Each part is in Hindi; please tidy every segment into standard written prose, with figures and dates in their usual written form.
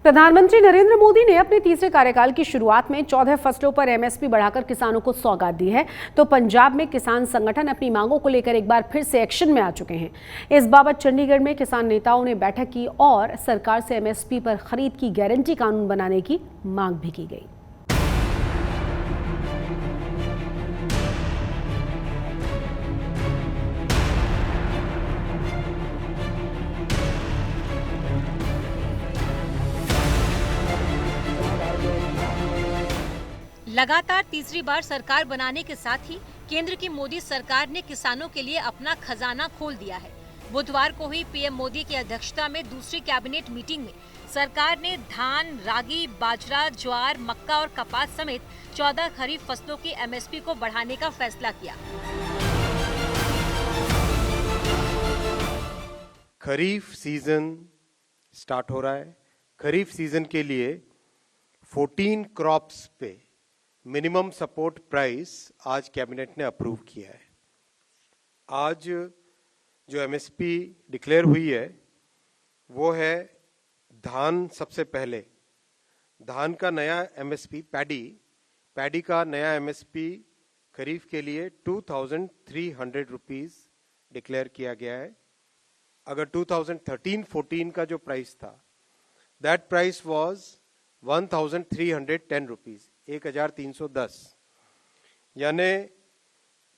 प्रधानमंत्री नरेंद्र मोदी ने अपने तीसरे कार्यकाल की शुरुआत में 14 फसलों पर एमएसपी बढ़ाकर किसानों को सौगात दी है। तो पंजाब में किसान संगठन अपनी मांगों को लेकर एक बार फिर से एक्शन में आ चुके हैं। इस बाबत चंडीगढ़ में किसान नेताओं ने बैठक की और सरकार से एमएसपी पर खरीद की गारंटी कानून बनाने की मांग भी की गई। लगातार तीसरी बार सरकार बनाने के साथ ही केंद्र की मोदी सरकार ने किसानों के लिए अपना खजाना खोल दिया है। बुधवार को हुई पीएम मोदी की अध्यक्षता में दूसरी कैबिनेट मीटिंग में सरकार ने धान, रागी, बाजरा, ज्वार, मक्का और कपास समेत 14 खरीफ फसलों की एमएसपी को बढ़ाने का फैसला किया। खरीफ सीजन स्टार्ट हो रहा है। खरीफ सीजन के लिए 14 क्रॉप्स पे मिनिमम सपोर्ट प्राइस आज कैबिनेट ने अप्रूव किया है। आज जो एमएसपी डिक्लेयर हुई है वो है धान। सबसे पहले धान का नया एमएसपी पैडी का नया एमएसपी खरीफ के लिए 2300 रुपीज डिक्लेयर किया गया है। अगर 2013-14 का जो प्राइस था दैट प्राइस वाज 1310 रुपीज, 1310। यानी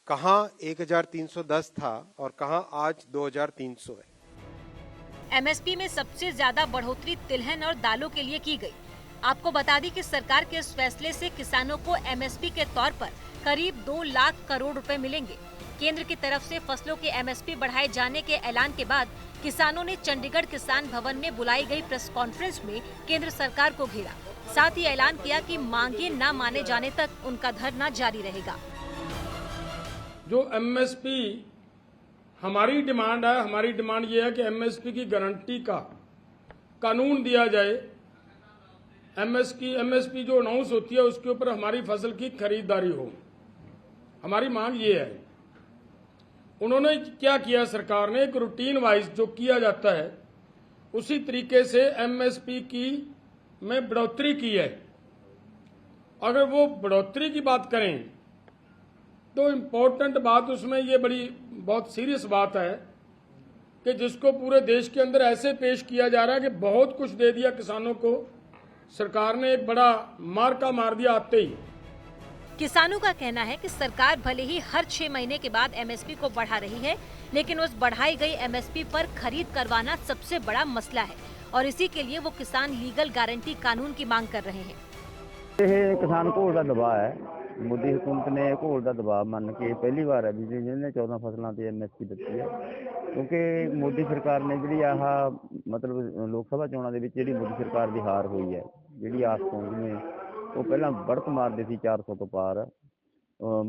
कहाँ 1310 था और कहाँ आज 2300 है। एमएसपी में सबसे ज्यादा बढ़ोतरी तिलहन और दालों के लिए की गई। आपको बता दी कि सरकार के इस फैसले से किसानों को एमएसपी के तौर पर करीब 2 लाख करोड़ रुपए मिलेंगे। केंद्र की तरफ से फसलों के एमएसपी बढ़ाए जाने के ऐलान के बाद किसानों ने चंडीगढ़ किसान भवन में बुलाई गई प्रेस कॉन्फ्रेंस में केंद्र सरकार को घेरा। साथ ही ऐलान किया कि मांगे न माने जाने तक उनका धरना जारी रहेगा। जो एमएसपी हमारी डिमांड है, हमारी डिमांड ये है कि एमएसपी की गारंटी का कानून दिया जाए। एमएसपी जो अनाउंस होती है उसके ऊपर हमारी फसल की खरीदारी हो, हमारी मांग ये है। उन्होंने क्या किया, सरकार ने एक रूटीन वाइज जो किया जाता है उसी तरीके से एमएसपी की में बढ़ोतरी की है। अगर वो बढ़ोतरी की बात करें तो इम्पोर्टेंट बात उसमें ये बहुत सीरियस बात है कि जिसको पूरे देश के अंदर ऐसे पेश किया जा रहा है कि बहुत कुछ दे दिया किसानों को। सरकार ने एक बड़ा मार्का मार दिया आते ही। किसानों का कहना है कि सरकार भले ही हर 6 महीने के बाद एमएसपी को बढ़ा रही है, लेकिन उस बढ़ाई गई एमएसपी पर खरीद करवाना सबसे बड़ा मसला है और इसी के लिए वो किसान लीगल गारंटी कानून की मांग कर रहे हैं। ਇਹ ਕਿਸਾਨ ਘੋਲ ਦਾ ਦਬਾਅ ਹੈ। ਮੋਦੀ हुकूमत ने ਘੋਲ ਦਾ ਦਬਾਅ ਮੰਨ ਕੇ ਪਹਿਲੀ ਵਾਰ ਹੈ ਵੀ ਜਿਹਨੇ 14 ਫਸਲਾਂ ਤੇ ਐਮਐਸਪੀ ਦਿੱਤੀ ਹੈ। ਕਿਉਂਕਿ ਮੋਦੀ ਸਰਕਾਰ ਨੇ ਜਿਹੜੀ ਆਹ ਮਤਲਬ ਲੋਕ ਸਭਾ ਚੋਣਾਂ ਦੇ ਵਿੱਚ ਜਿਹੜੀ ਮੋਦੀ ਸਰਕਾਰ ਦੀ ਹਾਰ ਹੋਈ ਹੈ, ਜਿਹੜੀ ਆਸ ਤੋਂ ਜਿਵੇਂ ਉਹ ਪਹਿਲਾਂ बढ़त ਮਾਰਦੇ ਸੀ 400 ਤੋਂ ਪਾਰ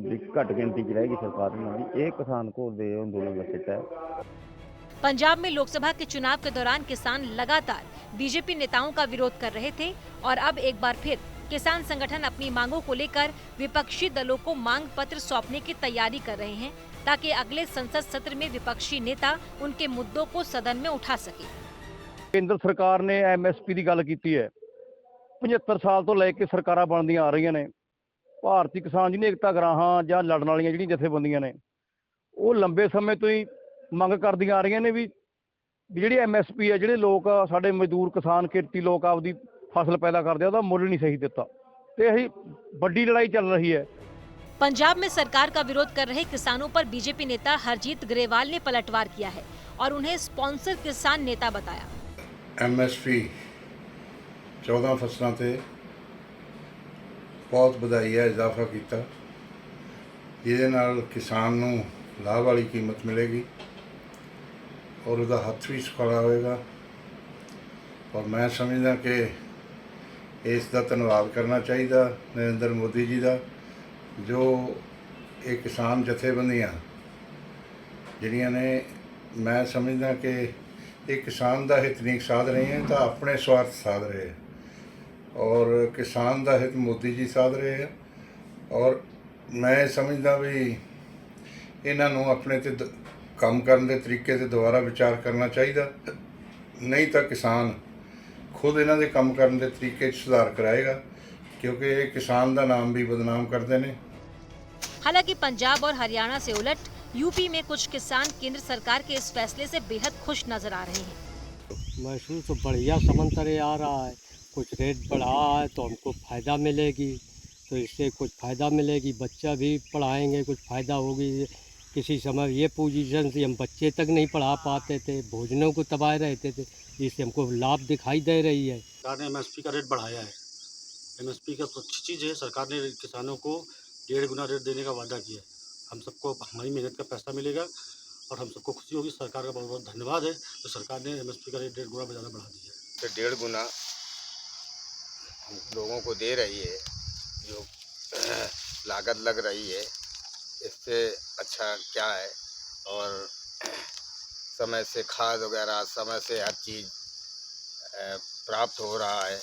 ਵੀ ਘੱਟ ਗਿਣਤੀ 'ਚ ਰਹੇਗੀ ਸਰਕਾਰ ਉਹਨਾਂ ਦੀ। ਇਹ ਕਿਸਾਨ ਘੋਲ ਦੇ ਅੰਦੋਲਨ ਦਾ ਸਿੱਟਾ ਹੈ। पंजाब में लोकसभा के चुनाव के दौरान किसान लगातार बीजेपी नेताओं का विरोध कर रहे थे और अब एक बार फिर किसान संगठन अपनी मांगों को लेकर विपक्षी दलों को मांग पत्र सौंपने की तैयारी कर रहे हैं ताकि अगले संसद सत्र में विपक्षी नेता उनके मुद्दों को सदन में उठा सके। केंद्र सरकार ने एमएसपी की गल की है। 75 साल तो लेके सरकारां बनदियां आ रही ने। भारतीय किसान यूनियन एकता गराहां जां लड़न वालियां जिहड़ियां जथेबंदियां ने वो लंबे समय तो ही ਮੰਗ ਕਰਦੀਆਂ ਆ ਰਹੀਆਂ ਨੇ ਵੀ ਜਿਹੜੀ ਐਮਐਸਪੀ ਹੈ, ਜਿਹੜੇ ਲੋਕ ਸਾਡੇ ਮਜ਼ਦੂਰ ਕਿਸਾਨ ਕਿਰਤੀ ਲੋਕ ਆਪਦੀ ਫਸਲ ਪੈਦਾ ਕਰਦੇ ਆ ਉਹਦਾ ਮੁੱਲ ਨਹੀਂ ਸਹੀ ਦਿੱਤਾ ਤੇ ਇਹ ਵੱਡੀ ਲੜਾਈ ਚੱਲ ਰਹੀ है। पंजाब में सरकार का विरोध कर रहे किसानों पर बीजेपी नेता हरजीत ग्रेवाल ने पलटवार किया है और उन्हें स्पॉन्सर किसान नेता बताया। एमएसपी 14 फसलों से बहुत ਵਧਾਈ है, इजाफा किया ਜਿਹਦੇ ਨਾਲ किसान ਨੂੰ लाभ वाली कीमत मिलेगी और उसका हथ भी सुखाला होएगा। और मैं समझदा कि इसका धन्यवाद करना चाहिए नरेंद्र मोदी जी का, जो ये किसान जथेबंदियां जिहड़ियां ने, मैं समझदा कि ये किसान का हित नहीं साध रही हैं तो अपने स्वार्थ साध रहे हैं और किसान का हित मोदी जी साध रहे हैं। और मैं समझदा भी इन्हां नूं अपने ते काम करने के तरीके से दोबारा विचार करना चाहिए, नहीं तो किसान ਖੁਦ ਇਹਨਾਂ ਦੇ ਕੰਮ ਕਰਨ ਦੇ ਤਰੀਕੇ 'ਚ ਸੁਧਾਰ ਕਰਾਏਗਾ, क्योंकि ये किसान का नाम भी बदनाम करते हैं। हालांकि पंजाब और हरियाणा से उलट यूपी में कुछ किसान केंद्र सरकार के इस फैसले से बेहद खुश नजर आ रहे हैं। महसूस तो बढ़िया समंतरे आ रहा है, कुछ रेट बढ़ा है तो हमको फ़ायदा मिलेगी, तो इससे कुछ फ़ायदा मिलेगी, बच्चा भी पढ़ाएंगे, कुछ फ़ायदा होगी। किसी समय ये पोजीशन से हम बच्चे तक नहीं पढ़ा पाते थे, भोजनों को तबाह रहते थे, इससे हमको लाभ दिखाई दे रही है। सरकार ने एमएसपी का रेट बढ़ाया है। एमएसपी का तो अच्छी चीज़ है, सरकार ने किसानों को 1.5 गुना रेट देने का वादा किया है। हम सबको हमारी मेहनत का पैसा मिलेगा और हम सबको खुशी होगी। सरकार का बहुत बहुत धन्यवाद है, तो सरकार ने एमएसपी का रेट 1.5 गुना ज़्यादा बढ़ा दिया है। तो 1.5 गुना लोगों को दे रही है, जो लागत लग रही है, इससे अच्छा क्या है। और समय से खाद वगैरह समय से हर चीज़ प्राप्त हो रहा है।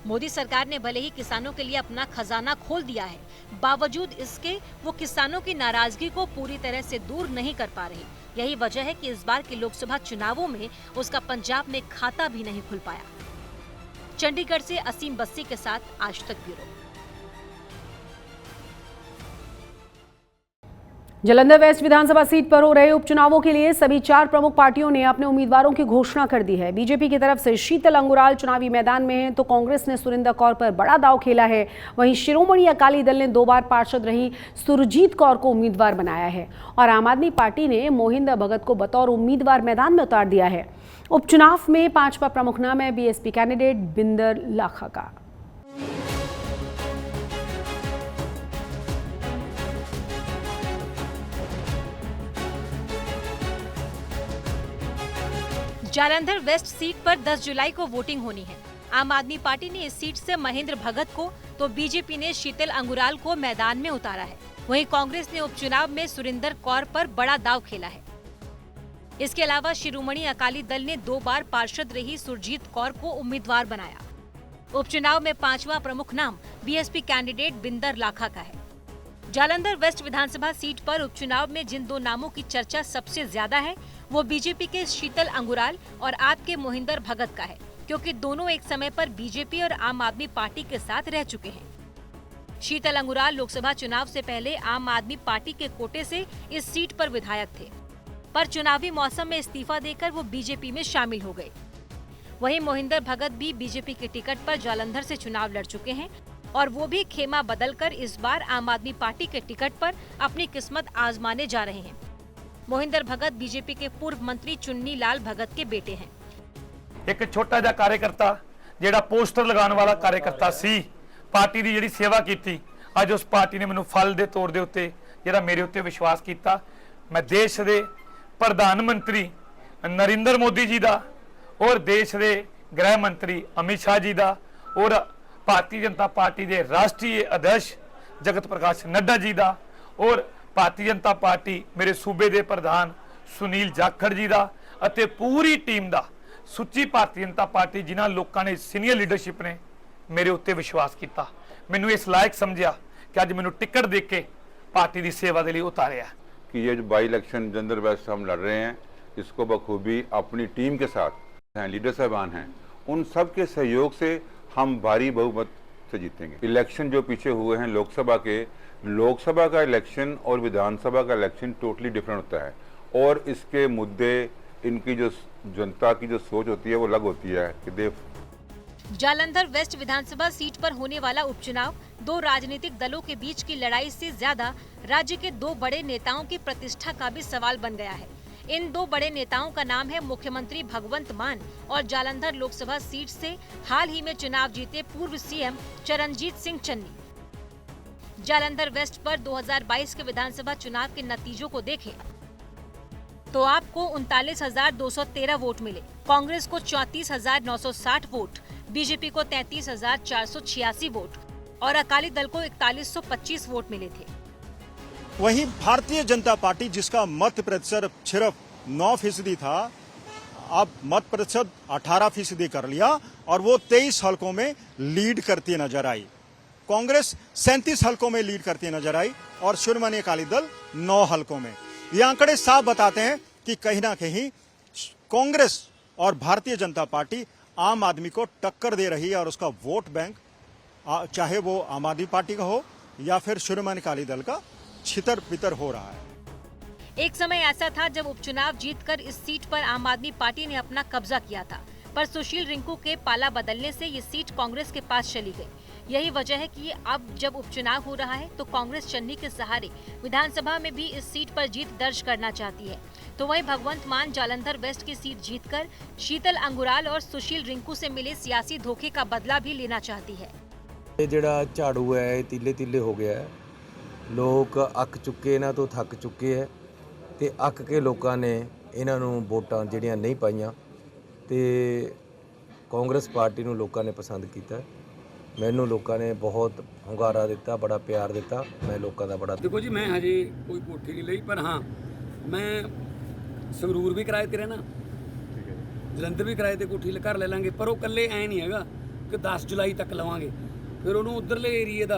मोदी सरकार ने भले ही किसानों के लिए अपना खजाना खोल दिया है, बावजूद इसके वो किसानों की नाराजगी को पूरी तरह से दूर नहीं कर पा रही। यही वजह है कि इस बार के लोकसभा चुनावों में उसका पंजाब में खाता भी नहीं खुल पाया। चंडीगढ़ से असीम बस्सी के साथ आज तक ब्यूरो। जालंधर वेस्ट विधानसभा सीट पर हो रहे उपचुनावों के लिए सभी 4 प्रमुख पार्टियों ने अपने उम्मीदवारों की घोषणा कर दी है। बीजेपी की तरफ से शीतल अंगुराल चुनावी मैदान में हैं, तो कांग्रेस ने सुरिंदर कौर पर बड़ा दांव खेला है। वहीं शिरोमणि अकाली दल ने 2 बार पार्षद रही सुरजीत कौर को उम्मीदवार बनाया है और आम आदमी पार्टी ने मोहिंदर भगत को बतौर उम्मीदवार मैदान में उतार दिया है। उपचुनाव में 5वां प्रमुख नाम है बीएसपी कैंडिडेट बिंदर लाखा का। जालंधर वेस्ट सीट पर 10 जुलाई को वोटिंग होनी है। आम आदमी पार्टी ने इस सीट से महेंद्र भगत को, तो बीजेपी ने शीतल अंगुराल को मैदान में उतारा है। वहीं कांग्रेस ने उपचुनाव में सुरिंदर कौर पर बड़ा दांव खेला है। इसके अलावा शिरोमणि अकाली दल ने 2 बार पार्षद रही सुरजीत कौर को उम्मीदवार बनाया। उपचुनाव में 5वां प्रमुख नाम बीएसपी कैंडिडेट बिंदर लाखा का है। जालंधर वेस्ट विधानसभा सीट पर उपचुनाव में जिन 2 नामों की चर्चा सबसे ज्यादा है, वो बीजेपी के शीतल अंगुराल और आप के मोहिंदर भगत का है, क्योंकि दोनों एक समय पर बीजेपी और आम आदमी पार्टी के साथ रह चुके हैं। शीतल अंगुराल लोकसभा चुनाव से पहले आम आदमी पार्टी के कोटे से इस सीट पर विधायक थे, पर चुनावी मौसम में इस्तीफा देकर वो बीजेपी में शामिल हो गए। वहीं मोहिंदर भगत भी बीजेपी के टिकट पर जालंधर से चुनाव लड़ चुके हैं और वो भी खेमा बदलकर इस बार आम आदमी पार्टी के टिकट पर अपनी किस्मत आजमाने जा रहे हैं। मोहिंदर भगत बीजेपी के पूर्व मंत्री चुन्नी लाल भगत के बेटे हैं। एक छोटा जिहा कार्यकर्ता जिहड़ा पोस्टर लगाने वाला कार्यकर्ता सी, पार्टी की जिहड़ी सेवा की, अज उस पार्टी ने मैनूं फल दे तौर दे उत्ते जिहड़ा मेरे उत्ते विश्वास किया। मैं देश के प्रधानमंत्री नरेंद्र मोदी जी का और देश के गृह मंत्री अमित शाह जी का और भारतीय जनता पार्टी के राष्ट्रीय अध्यक्ष जगत प्रकाश नड्डा जी का और भारतीय जनता पार्टी मेरे सूबे के प्रधान सुनील जाखड़ जी का अते पूरी टीम का सुच्ची भारतीय जनता पार्टी जिन्हों लोगों ने सीनियर लीडरशिप ने मेरे उत्ते विश्वास किया, मैनू इस लायक समझा कि अज मैनू टिकट दे के पार्टी की सेवा के लिए उतारिया कि ये जो बाई इलेक्शन जालंधर वेस्ट हम लड़ रहे हैं, इसको बखूबी अपनी टीम के साथ हैं, लीडर साहबान हैं, उन सब के सहयोग से हम भारी बहुमत से जीतेंगे। इलेक्शन जो पीछे हुए हैं लोकसभा के, लोकसभा का इलेक्शन और विधानसभा का इलेक्शन टोटली डिफरेंट होता है और इसके मुद्दे, इनकी जो जनता की जो सोच होती है वो अलग होती है कि जालंधर वेस्ट विधानसभा सीट पर होने वाला उपचुनाव 2 राजनीतिक दलों के बीच की लड़ाई से ज्यादा राज्य के 2 बड़े नेताओं की प्रतिष्ठा का भी सवाल बन गया है। इन 2 बड़े नेताओं का नाम है मुख्यमंत्री भगवंत मान और जालंधर लोकसभा सीट से हाल ही में चुनाव जीते पूर्व सीएम चरणजीत सिंह चन्नी। जालंधर वेस्ट पर 2022 के विधानसभा चुनाव के नतीजों को देखें तो आपको 39,213 वोट मिले, कांग्रेस को 34,960 वोट, बीजेपी को 33,486 वोट और अकाली दल को 4125 वोट मिले थे। वहीं भारतीय जनता पार्टी, जिसका मत प्रतिशत सिर्फ 9% था, अब मत प्रतिशत 18% कर लिया और वो 23 हलकों में लीड करती नजर आई। कांग्रेस 37 हलकों में लीड करती नजर आई और शिरोमणि अकाली दल 9 हलकों में। ये आंकड़े साफ बताते हैं कि कहीं ना कहीं कांग्रेस और भारतीय जनता पार्टी आम आदमी को टक्कर दे रही है और उसका वोट बैंक चाहे वो आम आदमी पार्टी का हो या फिर शिरोमणि अकाली दल का छितर पितर हो रहा है। एक समय ऐसा था जब उपचुनाव जीतकर इस सीट पर आम आदमी पार्टी ने अपना कब्जा किया था, पर सुशील रिंकू के पाला बदलने से ये सीट कांग्रेस के पास चली गई। यही वजह है कि अब जब उपचुनाव हो रहा है तो कांग्रेस चन्नी के सहारे विधानसभा में भी इस सीट पर जीत दर्ज करना चाहती है। तो वही भगवंत मान जालंधर वेस्ट की सीट जीतकर शीतल अंगुराल और सुशील रिंकू से मिले सियासी धोखे का बदला भी लेना चाहती है। ਇਹ ਜਿਹੜਾ ਝਾੜੂ ਹੈ ਇਹ ਤੀਲੇ ਤੀਲੇ ਹੋ ਗਿਆ ਹੈ। ਲੋਕ ਅੱਕ ਚੁੱਕੇ, ਇਹਨਾਂ ਤੋਂ ਥੱਕ ਚੁੱਕੇ ਹੈ ਤੇ ਅੱਕ ਕੇ ਲੋਕਾਂ ਨੇ ਇਹਨਾਂ ਨੂੰ ਵੋਟਾਂ ਜਿਹੜੀਆਂ ਨਹੀਂ ਪਾਈਆਂ ਤੇ ਕਾਂਗਰਸ ਪਾਰਟੀ ਨੂੰ ਲੋਕਾਂ ਨੇ ਪਸੰਦ ਕੀਤਾ। ਮੈਨੂੰ ਲੋਕਾਂ ਨੇ ਬਹੁਤ ਹੁੰਗਾਰਾ ਦਿੱਤਾ, ਬੜਾ ਪਿਆਰ ਦਿੱਤਾ। ਮੈਂ ਲੋਕਾਂ ਦਾ ਬੜਾ ਦੇਖੋ ਜੀ, ਮੈਂ ਹਜੇ ਕੋਈ ਕੋਠੀ ਨਹੀਂ ਲਈ, ਪਰ ਹਾਂ ਮੈਂ ਸੰਗਰੂਰ ਵੀ ਕਿਰਾਏ ਤੇ ਰਹਿਣਾ, ਜਲੰਧਰ ਵੀ ਕਿਰਾਏ ਤੇ ਕੋਠੀ ਘਰ ਲੈ ਲਾਂਗੇ। ਪਰ ਉਹ ਇਕੱਲੇ ਐ ਨਹੀਂ ਹੈਗਾ ਕਿ 10 ਜੁਲਾਈ ਤੱਕ ਲਵਾਂਗੇ, ਫਿਰ ਉਹਨੂੰ ਉਧਰਲੇ ਏਰੀਏ ਦਾ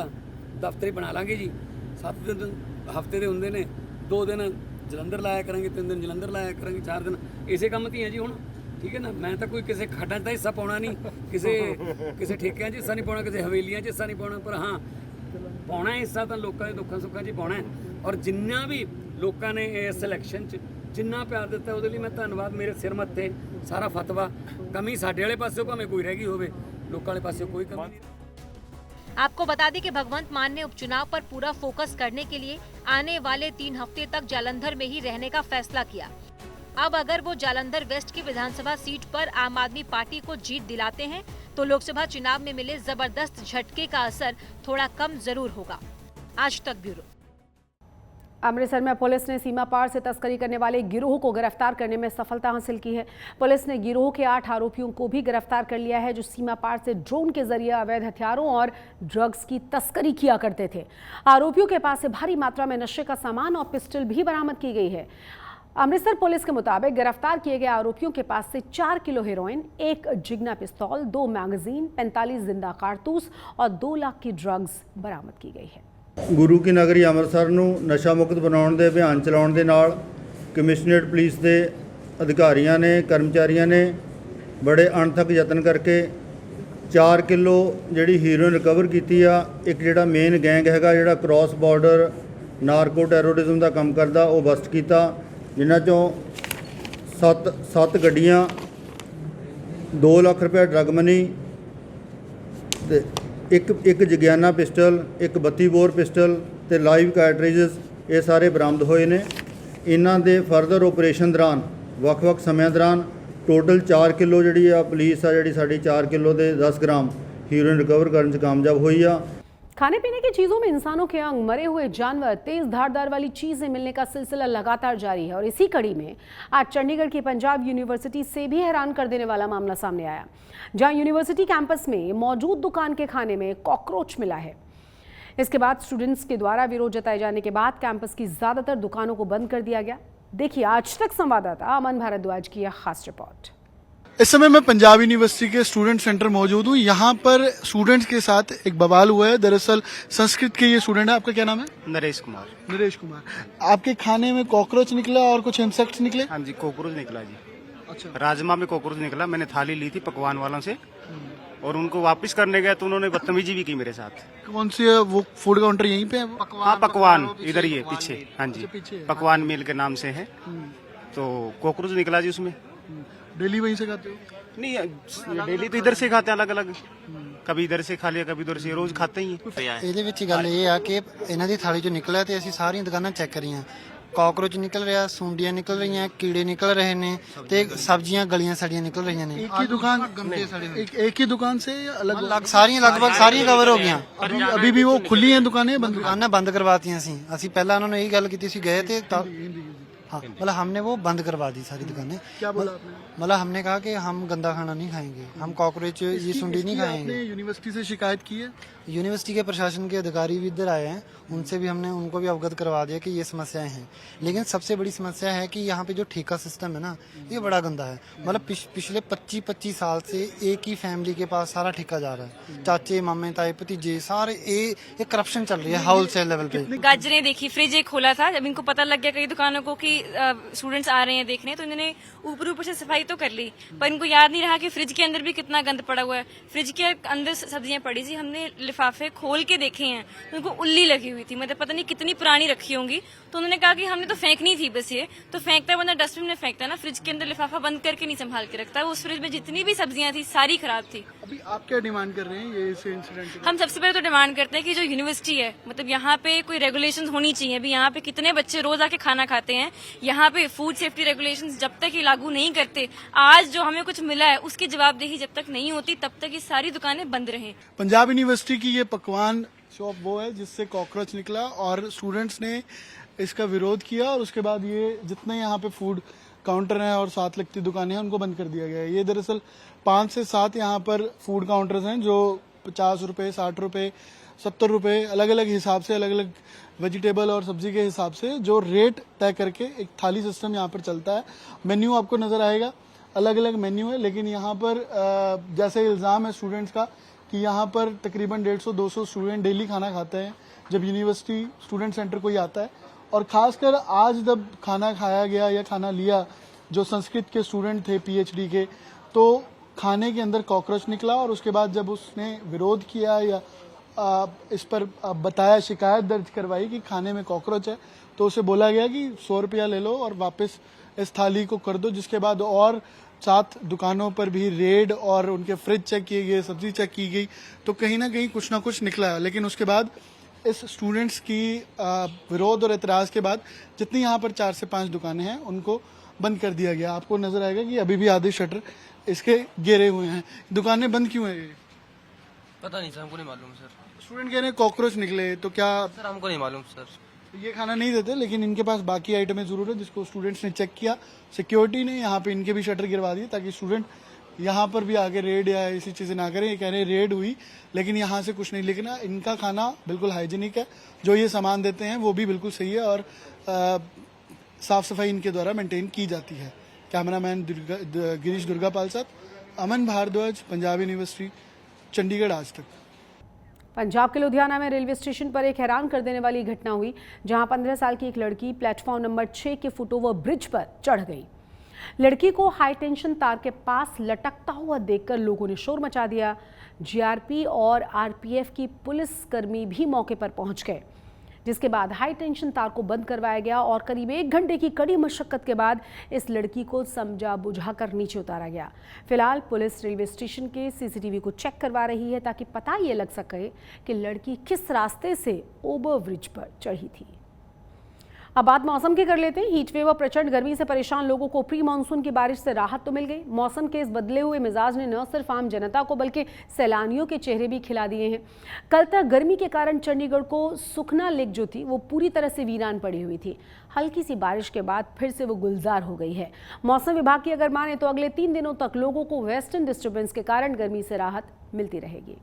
ਦਫ਼ਤਰ ਹੀ ਬਣਾ ਲਾਂਗੇ ਜੀ। 7 ਦਿਨ ਹਫ਼ਤੇ ਦੇ ਹੁੰਦੇ ਨੇ, 2 ਦਿਨ ਜਲੰਧਰ ਲਾਇਆ ਕਰਾਂਗੇ, 3 ਦਿਨ ਜਲੰਧਰ ਲਾਇਆ ਕਰਾਂਗੇ, 4 ਦਿਨ ਇਸੇ ਕੰਮ 'ਤੇ ਹੀ ਹੈ ਜੀ ਹੁਣ। ਠੀਕ ਹੈ ਨਾ, ਮੈਂ ਤਾਂ ਕੋਈ ਕਿਸੇ ਖੱਡਾਂ 'ਚ ਤਾਂ ਹਿੱਸਾ ਪਾਉਣਾ ਨਹੀਂ, ਕਿਸੇ ਠੇਕਿਆਂ 'ਚ ਹਿੱਸਾ ਨਹੀਂ ਪਾਉਣਾ, ਕਿਸੇ ਹਵੇਲੀਆਂ 'ਚ ਹਿੱਸਾ ਨਹੀਂ ਪਾਉਣਾ, ਪਰ ਹਾਂ ਪਾਉਣਾ ਹਿੱਸਾ ਤਾਂ ਲੋਕਾਂ ਦੇ ਦੁੱਖਾਂ ਸੁੱਖਾਂ 'ਚ ਹੀ ਪਾਉਣਾ। ਔਰ ਜਿੰਨਾ ਵੀ ਲੋਕਾਂ ਨੇ ਇਸ ਇਲੈਕਸ਼ਨ 'ਚ ਜਿੰਨਾ ਪਿਆਰ ਦਿੱਤਾ ਉਹਦੇ ਲਈ ਮੈਂ ਧੰਨਵਾਦ। ਮੇਰੇ ਸਿਰ ਮੱਥੇ ਸਾਰਾ ਫਤਵਾ, ਕਮੀ ਸਾਡੇ ਵਾਲੇ ਪਾਸੇ ਭਾਵੇਂ ਕੋਈ ਰਹਿ ਗਈ ਹੋਵੇ, ਲੋਕਾਂ ਵਾਲੇ ਪਾਸੇ ਕੋਈ ਕਮੀ ਨਹੀਂ। आपको बता दें कि भगवंत मान ने उपचुनाव पर पूरा फोकस करने के लिए आने वाले 3 हफ्ते तक जालंधर में ही रहने का फैसला किया। अब अगर वो जालंधर वेस्ट की विधानसभा सीट पर आम आदमी पार्टी को जीत दिलाते हैं तो लोकसभा चुनाव में मिले जबरदस्त झटके का असर थोड़ा कम जरूर होगा। आज तक ब्यूरो। अमृतसर में पुलिस ने सीमा पार से तस्करी करने वाले गिरोह को गिरफ्तार करने में सफलता हासिल की है। पुलिस ने गिरोह के 8 आरोपियों को भी गिरफ्तार कर लिया है जो सीमा पार से ड्रोन के जरिए अवैध हथियारों और ड्रग्स की तस्करी किया करते थे। आरोपियों के पास से भारी मात्रा में नशे का सामान और पिस्टल भी बरामद की गई है। अमृतसर पुलिस के मुताबिक गिरफ्तार किए गए आरोपियों के पास से 4 किलो हेरोइन, 1 जिगना पिस्तौल, 2 मैगजीन, 45 जिंदा कारतूस और 2 लाख की ड्रग्स बरामद की गई है। ਗੁਰੂ ਕੀ ਨਗਰੀ ਅੰਮ੍ਰਿਤਸਰ ਨੂੰ ਨਸ਼ਾ ਮੁਕਤ ਬਣਾਉਣ ਦੇ ਅਭਿਆਨ ਚਲਾਉਣ ਦੇ ਨਾਲ ਕਮਿਸ਼ਨਰੇਟ ਪੁਲਿਸ ਦੇ ਅਧਿਕਾਰੀਆਂ ਨੇ, ਕਰਮਚਾਰੀਆਂ ਨੇ ਬੜੇ ਅਣਥੱਕ ਯਤਨ ਕਰਕੇ 4 ਕਿਲੋ ਜਿਹੜੀ ਹੀਰੋਇਨ ਰਿਕਵਰ ਕੀਤੀ ਆ। ਇੱਕ ਜਿਹੜਾ ਮੇਨ ਗੈਂਗ ਹੈਗਾ ਜਿਹੜਾ ਕ੍ਰਾਸ ਬਾਰਡਰ ਨਾਰਕੋ ਟੈਰੋਰਿਜ਼ਮ ਦਾ ਕੰਮ ਕਰਦਾ, ਉਹ ਬਸਟ ਕੀਤਾ, ਜਿਨ੍ਹਾਂ ਚੋਂ 7 ਗੱਡੀਆਂ, 2 ਲੱਖ ਰੁਪਏ ਡਰੱਗ ਮਨੀ ਤੇ ਇੱਕ ਜਗਿਆਨਾ ਪਿਸਟਲ, ਇੱਕ 32 ਬੋਰ ਪਿਸਟਲ ਤੇ ਲਾਈਵ ਕਾਰਟ੍ਰਿਜਸ, ਇਹ ਸਾਰੇ ਬਰਾਮਦ ਹੋਏ ਨੇ। ਇਹਨਾਂ ਦੇ ਫਰਦਰ ਆਪਰੇਸ਼ਨ ਦੌਰਾਨ ਵੱਖ-ਵੱਖ ਸਮਿਆਂ ਦੌਰਾਨ ਟੋਟਲ 4 ਕਿਲੋ ਜਿਹੜੀ ਆ ਪੁਲਿਸ ਆ ਜਿਹੜੀ ਸਾਡੀ 4 ਕਿਲੋ ਦੇ 10 ਗ੍ਰਾਮ ਹੀਰੋਇਨ ਰਿਕਵਰ ਕਰਨ 'ਚ ਕਾਮਯਾਬ ਹੋਈ ਆ। खाने पीने की चीजों में इंसानों के अंग, मरे हुए जानवर, तेज धारदार वाली चीजें मिलने का सिलसिला लगातार जारी है और इसी कड़ी में आज चंडीगढ़ की पंजाब यूनिवर्सिटी से भी हैरान कर देने वाला मामला सामने आया, जहां यूनिवर्सिटी कैंपस में मौजूद दुकान के खाने में कॉकरोच मिला है। इसके बाद स्टूडेंट्स के द्वारा विरोध जताए जाने के बाद कैंपस की ज्यादातर दुकानों को बंद कर दिया गया। देखिए आज तक संवाददाता अमन भारद्वाज की यह खास रिपोर्ट। इस समय मैं पंजाब यूनिवर्सिटी के स्टूडेंट सेंटर मौजूद हूँ। यहाँ पर स्टूडेंट्स के साथ एक बवाल हुआ है। दरअसल संस्कृत के ये स्टूडेंट है, आपका क्या नाम है? नरेश कुमार। नरेश कुमार, आपके खाने में कॉकरोच निकला और कुछ इंसेक्ट्स निकले? हाँ जी, कॉकरोच निकला जी। अच्छा। राजमा में कॉकरोच निकला। मैंने थाली ली थी पकवान वालों से और उनको वापस करने गया तो उन्होंने बदतमीजी भी की मेरे साथ। कौन सी है वो फूड काउंटर यहीं पे है? हाँ, पकवान इधर ही है पीछे। हाँ जी, पकवान मील के नाम से है। तो कॉकरोच निकला जी उसमें। डेली वहीं से खाते हो? नहीं, डेली तो इधर से खाते हैं, अलग अलग। कभी इधर से खा लिया, कभी उधर से, रोज खाते ही हैं। ਇਹਦੇ ਵਿੱਚ ਗੱਲ ਇਹ ਆ ਕਿ ਇਹਨਾਂ ਦੀ ਥਾਲੀ ਚੋਂ ਨਿਕਲਿਆ ਤੇ ਅਸੀਂ ਸਾਰੀਆਂ ਦੁਕਾਨਾਂ ਚੈੱਕ ਕਰੀਆਂ। ਕਾਕਰੋਚ ਨਿਕਲ ਰਿਹਾ, ਸੁੰਡੀਆਂ ਨਿਕਲ ਰਹੀਆਂ, ਕੀੜੇ ਨਿਕਲ ਰਹੇ ਨੇ ਤੇ ਸਬਜ਼ੀਆਂ ਗਲੀਆਂ ਸੜੀਆਂ ਨਿਕਲ ਰਹੀਆਂ ਨੇ। एक ही दुकान, गंदे सड़े हुए। एक ही दुकान से या अलग अलग ਸਾਰੀਆਂ लगभग ਸਾਰੀਆਂ ਕਵਰ ਹੋ ਗਈਆਂ। अभी भी वो खुली हैं दुकानें? दुकानें बंद करवाती ਅਸੀਂ ਪਹਿਲਾਂ ਉਹਨਾਂ ਨੂੰ ਇਹੀ ਗੱਲ ਕੀਤੀ ਸੀ, गए थे हाँ, मतलब हमने वो बंद करवा दी सारी दुकानें। क्या बोला आपने? मतलब हमने कहा कि हम गंदा खाना नहीं खाएंगे, हम कॉकरोच ये सुंडी नहीं खाएंगे। यूनिवर्सिटी से शिकायत की है? यूनिवर्सिटी के प्रशासन के अधिकारी भी इधर आए हैं, उनसे भी हमने उनको भी अवगत करवा दिया कि ये समस्याएं हैं। लेकिन सबसे बड़ी समस्या है कि यहाँ पे जो ठेका सिस्टम है ना, ये बड़ा गंदा है। मतलब पिछले 25 साल से एक ही फैमिली के पास सारा ठेका जा रहा है। चाचे, मामे, ताए, भतीजे सारे ये करप्शन चल रही है होल सेल लेवल पे। गाजरें देखी, फ्रिज एक खोला था, जब इनको पता लग गया कई दुकानों को कि स्टूडेंट्स आ रहे हैं देखने, तो इन्होंने ऊपर से सफाई सफाई तो कर ली, पर इनको याद नहीं रहा कि फ्रिज के अंदर भी कितना गंद पड़ा हुआ है। फ्रिज के अंदर सब्जियां पड़ी थी, हमने लिफाफे खोल के देखे हैं, उनको उल्ली लगी हुई थी, मतलब पता नहीं कितनी पुरानी रखी होंगी। तो उन्होंने कहा कि हमने तो फेंकनी थी बस, ये तो फेंकता बंदा डस्टबिन में फेंकता ना, फ्रिज के अंदर लिफाफा बंद करके नहीं संभाल के रखता। उस फ्रिज में जितनी भी सब्जियां थी सारी खराब थी। अभी आप क्या डिमांड कर रहे हैं ये इस इंसिडेंट? हम सबसे पहले तो डिमांड करते हैं कि जो यूनिवर्सिटी है, मतलब यहाँ पे कोई रेगुलेशंस होनी चाहिए। अभी यहाँ पे कितने बच्चे रोज आके खाना खाते हैं, यहाँ पे फूड सेफ्टी रेगुलेशंस जब तक ये लागू नहीं करते, आज जो हमें कुछ मिला है उसकी जवाबदेही जब तक नहीं होती तब तक ये सारी दुकानें बंद रहें। पंजाब यूनिवर्सिटी की ये पकवान शॉप वो है जिससे कॉकरोच निकला और स्टूडेंट्स ने इसका विरोध किया और उसके बाद ये जितने यहाँ पे फूड काउंटर हैं और साथ लगती दुकानें हैं उनको बंद कर दिया गया है। ये दरअसल 5 से 7 यहाँ पर फूड काउंटर्स हैं जो 50 रुपये, 60 रुपये, 70 रुपये अलग अलग हिसाब से, अलग अलग वेजिटेबल और सब्जी के हिसाब से जो रेट तय करके एक थाली सिस्टम यहाँ पर चलता है। मेन्यू आपको नजर आएगा, अलग अलग मेन्यू है, लेकिन यहाँ पर जैसे इल्ज़ाम है स्टूडेंट्स का कि यहाँ पर तकरीबन 150-200 स्टूडेंट डेली खाना खाते हैं जब यूनिवर्सिटी स्टूडेंट सेंटर कोई आता है। और खासकर आज जब खाना खाया गया या खाना लिया जो संस्कृत के स्टूडेंट थे पीएचडी के, तो खाने के अंदर कॉकरोच निकला और उसके बाद जब उसने विरोध किया या इस पर बताया, शिकायत दर्ज करवाई कि खाने में कॉकरोच है, तो उसे बोला गया कि 100 रुपया ले लो और वापस इस थाली को कर दो। जिसके बाद और 7 दुकानों पर भी रेड और उनके फ्रिज चेक किए गए, सब्जी चेक की गई, तो कहीं ना कुछ निकला। लेकिन उसके बाद इस स्टूडेंट्स की विरोध और एतराज़ के बाद जितनी यहाँ पर 4 से 5 दुकानें हैं उनको बंद कर दिया गया। आपको नजर आएगा कि अभी भी आधे शटर इसके गिरे हुए हैं। दुकानें बंद क्यों है? पता नहीं सर, हमको नहीं मालूम सर। स्टूडेंट कह रहे हैं कॉकरोच निकले, तो क्या? सर हमको नहीं मालूम सर। ये खाना नहीं देते, लेकिन इनके पास बाकी आइटमें जरूर है जिसको स्टूडेंट्स ने चेक किया। सिक्योरिटी ने यहाँ पे इनके भी शटर गिरवा दिए ताकि स्टूडेंट यहाँ पर भी आगे रेड या ऐसी चीजें ना करें। ये कह रहे हैं रेड हुई लेकिन यहाँ से कुछ नहीं, लेकिन इनका खाना बिल्कुल हाइजीनिक है, जो ये सामान देते हैं वो भी बिल्कुल सही है और साफ सफाई इनके द्वारा मेंटेन की जाती है। कैमरामैन गिरीश दुर्गापाल साथ अमन भारद्वाज, पंजाब यूनिवर्सिटी, चंडीगढ़ आज तक। पंजाब के लुधियाना में रेलवे स्टेशन पर एक हैरान कर देने वाली घटना हुई, जहां 15 साल की एक लड़की प्लेटफॉर्म नंबर 6 के फुटओवर ब्रिज पर चढ़ गई। लड़की को हाई टेंशन तार के पास लटकता हुआ देखकर लोगों ने शोर मचा दिया। जीआरपी और आरपीएफ की पुलिसकर्मी भी मौके पर पहुंच गए, जिसके बाद हाई टेंशन तार को बंद करवाया गया और करीब 1 घंटे की कड़ी मशक्कत के बाद इस लड़की को समझा बुझाकर नीचे उतारा गया। फिलहाल पुलिस रेलवे स्टेशन के सीसीटीवी को चेक करवा रही है ताकि पता ये लग सके कि लड़की किस रास्ते से ओवर ब्रिज पर चढ़ी थी। अब बात मौसम की कर लेते हैं। हीट वेव और प्रचंड गर्मी से परेशान लोगों को प्री मानसून की बारिश से राहत तो मिल गई। मौसम के इस बदले हुए मिजाज ने न सिर्फ आम जनता को बल्कि सैलानियों के चेहरे भी खिला दिए हैं। कल तक गर्मी के कारण चंडीगढ़ को सुखना लेक जो थी वो पूरी तरह से वीरान पड़ी हुई थी। हल्की सी बारिश के बाद फिर से वो गुलजार हो गई है। मौसम विभाग की अगर माने तो अगले 3 दिनों तक लोगों को वेस्टर्न डिस्टर्बेंस के कारण गर्मी से राहत मिलती रहेगी।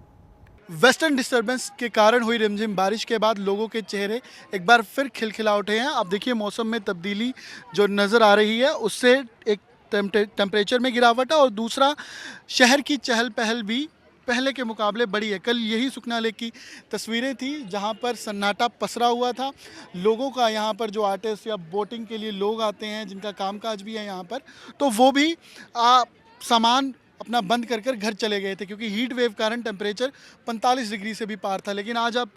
वेस्टर्न डिस्टर्बेंस के कारण हुई रिमझिम बारिश के बाद लोगों के चेहरे एक बार फिर खिलखिला उठे हैं। अब देखिए मौसम में तब्दीली जो नज़र आ रही है उससे एक टेम्परेचर में गिरावट है और दूसरा शहर की चहल पहल भी पहले के मुकाबले बढ़ी है। कल यही सुखना लेक की तस्वीरें थी जहां पर सन्नाटा पसरा हुआ था लोगों का। यहां पर जो आर्टिस्ट या बोटिंग के लिए लोग आते हैं जिनका कामकाज भी है यहां पर, तो वो भी सामान अपना बंद कर कर घर चले गए थे क्योंकि हीट वेव कारण टेम्परेचर 45 डिग्री से भी पार था। लेकिन आज आप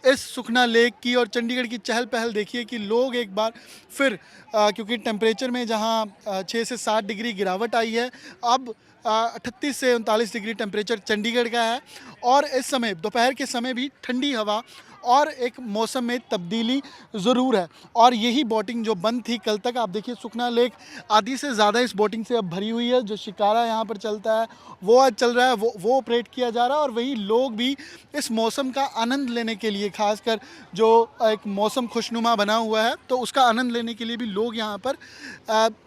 इस सुखना लेक की और चंडीगढ़ की चहल पहल देखिए कि लोग एक बार फिर क्योंकि टेम्परेचर में जहां 6 से 7 डिग्री गिरावट आई है, अब 38 से 39 डिग्री टेम्परेचर चंडीगढ़ का है और इस समय दोपहर के समय भी ठंडी हवा और एक मौसम में तब्दीली ज़रूर है। और यही बोटिंग जो बंद थी कल तक, आप देखिए सुखना लेक आधी से ज़्यादा इस बोटिंग से अब भरी हुई है। जो शिकारा यहाँ पर चलता है वो आज चल रहा है, वो ऑपरेट किया जा रहा है और वही लोग भी इस मौसम का आनंद लेने के लिए, खासकर जो एक मौसम खुशनुमा बना हुआ है तो उसका आनंद लेने के लिए भी लोग यहाँ पर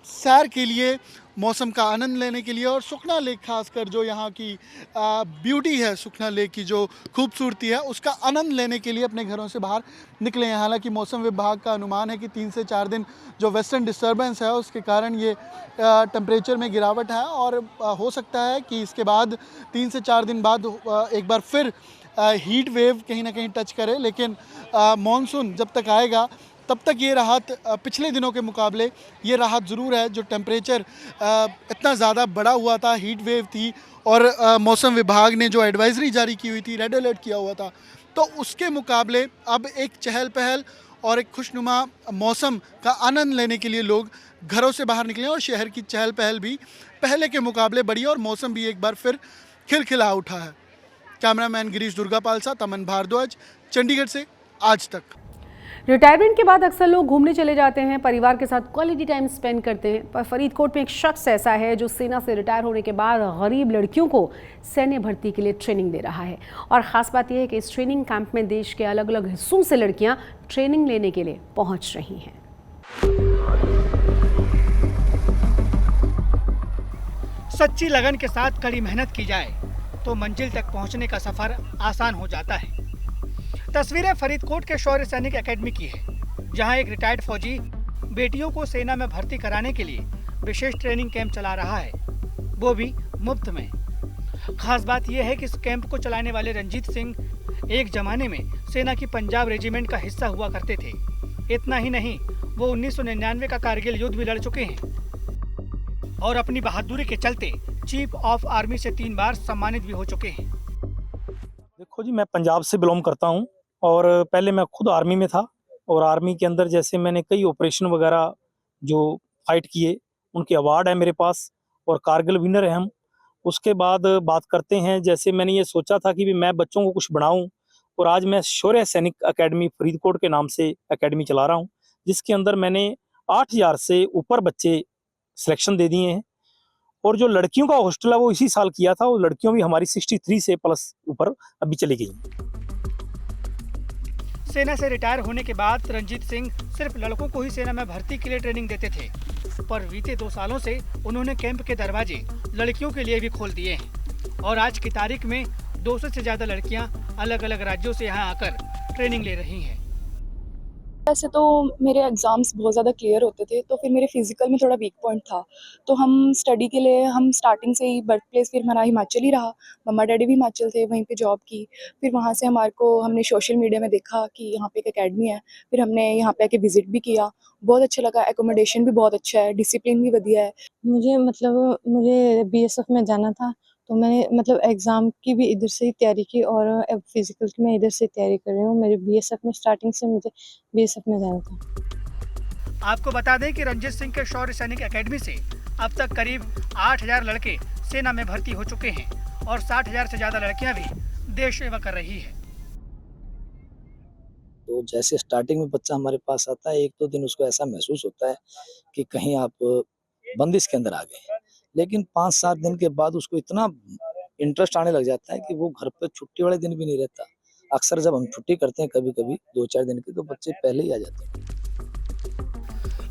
सैर के लिए, मौसम का आनंद लेने के लिए और सुखना लेक खासकर जो यहाँ की ब्यूटी है, सुखना लेक की जो खूबसूरती है उसका आनंद लेने के लिए अपने घरों से बाहर निकले हैं। हालांकि मौसम विभाग का अनुमान है कि 3 से 4 दिन जो वेस्टर्न डिस्टर्बेंस है उसके कारण ये टेम्परेचर में गिरावट है और हो सकता है कि इसके बाद 3 से 4 दिन बाद एक बार फिर हीट वेव कहीं ना कहीं टच करे। लेकिन मॉनसून जब तक आएगा तब तक ये राहत पिछले दिनों के मुकाबले ये राहत ज़रूर है। जो टेम्परेचर इतना ज़्यादा बढ़ा हुआ था, हीट वेव थी और मौसम विभाग ने जो एडवाइजरी जारी की हुई थी, रेड अलर्ट किया हुआ था, तो उसके मुकाबले अब एक चहल पहल और एक खुशनुमा मौसम का आनंद लेने के लिए लोग घरों से बाहर निकले और शहर की चहल पहल भी पहले के मुकाबले बढ़ी और मौसम भी एक बार फिर खिलखिला उठा है। कैमरामैन गिरीश दुर्गापाल साथ अमन भारद्वाज, चंडीगढ़ से आज तक। रिटायरमेंट के बाद अक्सर लोग घूमने चले जाते हैं, परिवार के साथ क्वालिटी टाइम स्पेंड करते हैं, पर फरीदकोट में एक शख्स ऐसा है जो सेना से रिटायर होने के बाद गरीब लड़कियों को सैन्य भर्ती के लिए ट्रेनिंग दे रहा है। और ख़ास बात यह है कि इस ट्रेनिंग कैंप में देश के अलग अलग हिस्सों से लड़कियां ट्रेनिंग लेने के लिए पहुंच रही हैं। सच्ची लगन के साथ कड़ी मेहनत की जाए तो मंजिल तक पहुंचने का सफ़र आसान हो जाता है। तस्वीरें फरीदकोट के शौर्य सैनिक एकेडमी की है, जहां एक रिटायर्ड फौजी बेटियों को सेना में भर्ती कराने के लिए विशेष ट्रेनिंग कैंप चला रहा है, वो भी मुफ्त में। खास बात यह है कि इस कैंप को चलाने वाले रंजीत सिंह एक जमाने में सेना की पंजाब रेजिमेंट का हिस्सा हुआ करते थे। इतना ही नहीं, वो 1999 का कारगिल युद्ध भी लड़ चुके हैं और अपनी बहादुरी के चलते चीफ ऑफ आर्मी से 3 बार सम्मानित भी हो चुके हैं। देखो जी, मैं पंजाब से बिलोंग करता हूं और पहले मैं खुद आर्मी में था और आर्मी के अंदर जैसे मैंने कई ऑपरेशन वगैरह जो फाइट किए उनके अवार्ड है मेरे पास और कारगिल विनर है हम। उसके बाद बात करते हैं, जैसे मैंने ये सोचा था कि भी मैं बच्चों को कुछ बनाऊं और आज मैं शौर्य सैनिक एकेडमी फरीदकोट के नाम से एकेडमी चला रहा हूं, जिसके अंदर मैंने 8000 से ऊपर बच्चे सिलेक्शन दे दिए हैं और जो लड़कियों का हॉस्टल है वो इसी साल किया था और लड़कियों भी हमारी 63 से प्लस ऊपर अभी चली गई। सेना से रिटायर होने के बाद रंजीत सिंह सिर्फ लड़कों को ही सेना में भर्ती के लिए ट्रेनिंग देते थे, पर बीते 2 सालों से उन्होंने कैंप के दरवाजे लड़कियों के लिए भी खोल दिए हैं और आज की तारीख में 200 से ज़्यादा लड़कियां अलग अलग राज्यों से यहां आकर ट्रेनिंग ले रही हैं। वैसे तो मेरे एग्ज़ाम्स बहुत ज़्यादा क्लियर होते थे, तो फिर मेरे फिज़िकल में थोड़ा वीक पॉइंट था, तो हम स्टडी के लिए हम स्टार्टिंग से ही बर्थ प्लेस फिर हमारा हिमाचल ही रहा। मम्मा डैडी भी हिमाचल थे, वहीं पे जॉब की। फिर वहाँ से हमने सोशल मीडिया में देखा कि यहाँ पे एक एकेडमी है, फिर हमने यहाँ पे आके विज़िट भी किया। बहुत अच्छा लगा, एकोमोडेशन भी बहुत अच्छा है, डिसिप्लिन भी बढ़िया है। मुझे बीएसएफ में जाना था, तो मैंने एग्ज़ाम की भी इधर से ही तैयारी की और फिज़िकल की मैं इधर से तैयारी कर रही हूँ। मेरे बीएसएफ में स्टार्टिंग से मुझे बीएसएफ में जाना था। आपको बता दें कि रंजीत सिंह के शौर्य सैनिक एकेडमी से अब तक करीब 8000 लड़के सेना में भर्ती हो चुके हैं और 60,000 से ज़्यादा लड़कियां भी देश सेवा कर रही है। तो जैसे स्टार्टिंग में बच्चा हमारे पास आता है, 1-2 दिन उसको ऐसा महसूस होता है कि कहीं आप बंदिश के अंदर आ गए, लेकिन 5-7 दिन के बाद उसको इतना इंटरेस्ट आने लग जाता है कि वो घर पे छुट्टी वाले दिन भी नहीं रहता। अक्सर जब हम छुट्टी करते हैं कभी-कभी 2-4 दिन की, तो बच्चे पहले ही आ जाते हैं।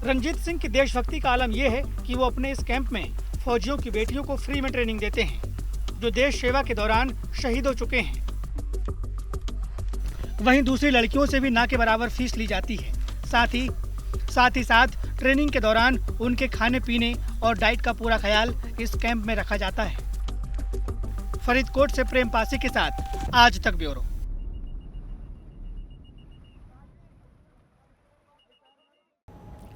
रंजीत सिंह की देशभक्ति का आलम यह है कि वो अपने इस कैंप में फौजियों की बेटियों को फ्री में ट्रेनिंग देते हैं, जो देश सेवा के दौरान शहीद हो चुके हैं। वहीं दूसरी लड़कियों से भी ना के बराबर फीस ली जाती है। साथ ही साथ ट्रेनिंग के दौरान उनके खाने पीने और डाइट का पूरा ख्याल इस कैंप में रखा जाता है। फरीदकोट से प्रेम पासी के साथ आज तक ब्यूरो।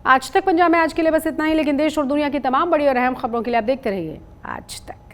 आज तक पंजाब में आज के लिए बस इतना ही, लेकिन देश और दुनिया की तमाम बड़ी और अहम खबरों के लिए आप देखते रहिए आज तक।